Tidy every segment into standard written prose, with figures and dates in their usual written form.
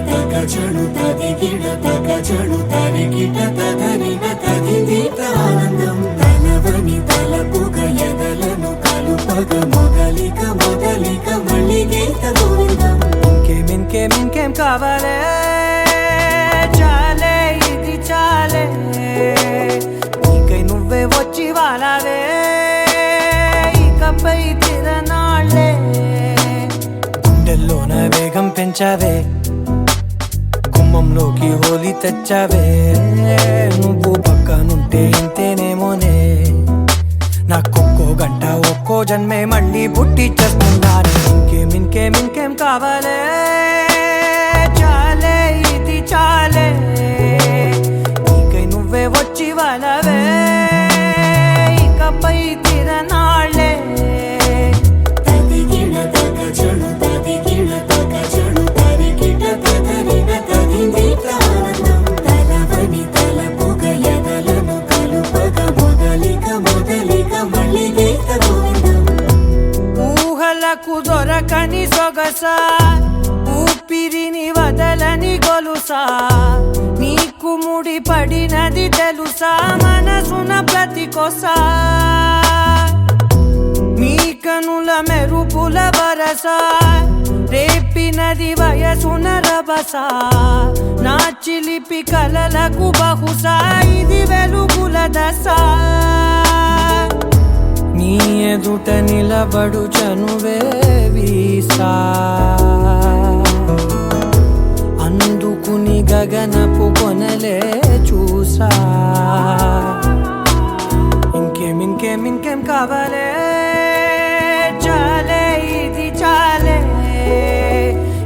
తగచడు తదిగిడ తగచడు తరిగిట తదరిన తదిదీత ఆనందం తలవని తలపుగ ఎదలను కలుపగ మొదలిక మొదలిక మళ్ళీ గీత గోవిందం. ఇంకేం కావాలే చాలే ఇది చాలే నీకై నువ్వే వచ్చి వాలావే ఇకపై తిరనాళ్ళే గుండెల్లోన వేగం పెంచావే గుమ్మంలోకి హోలీ తెచ్చావే నువ్వు పక్కనుంటే ఇంతేనేమోనే నాకొక్కో గంట ఒక్కో జన్మే మళ్ళీ పుట్టి చేస్తున్నాను. ఇంకేం కావాలే చాలే ఇది చాలే నీకై నువ్వే వచ్చి వాలవే ఇకపై తిరనాళ్ళే. తదిగిడ తగచడు తదిగిడ తగచడు తరిగిట తదరిన తదిదీత ఆనందం తలవని తలపుగ ఎదలను కలుపగ మొదలిక మొదలిక మళ్ళీ గీత గోవిందం. ఊహలకు దొరకని సొగసా ఊపిరిని వదలని గొలుసా నీకు ముడి పడినది తెలుసా మనసున ప్రతి కొసా నీ కనుల మెరుపుల వరసా రేపినది వయసున రభసా నా చిలిపి కలలకు బహుశా ఇది వెలుగుల దశ నీ ఎదుట నిలబడు చనువే వీసా అందుకుని గగనపు కొనలే చూసా. ఇంకేం కావాలే చాలే ఇది చాలే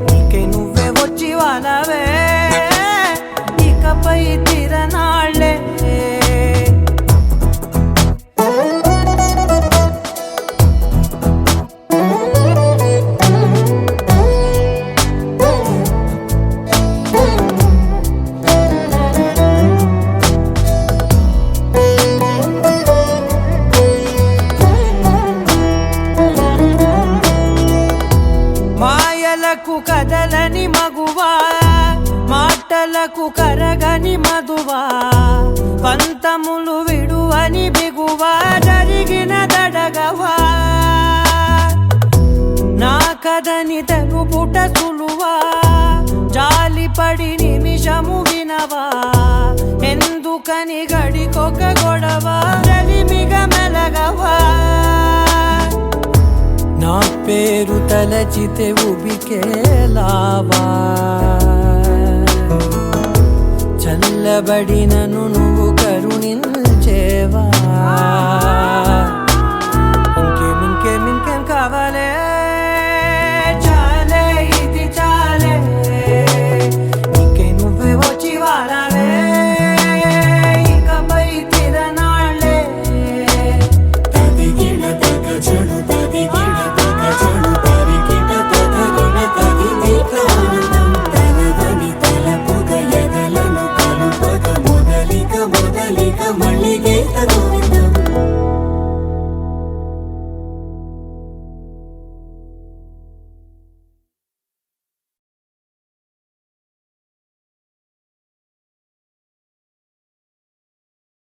నీకై నువ్వే వచ్చి వాలవే ఇకపై తిరనాళ్ళే. మాయలకు కదలని మగువా మాటలకు కరగని మధువా పంతములు విడువని బిగువా జరిగిన దడగవా నా కథని తెలుపుట సులువా జాలిపడి నిమిషము వినవా ఎందుకని గడికొక గొడవ రలిమిగ మెలగవా నా పేరు తలచితే ఉబికేలావా చల్లబడినను నువ్వు కరుణించేవా.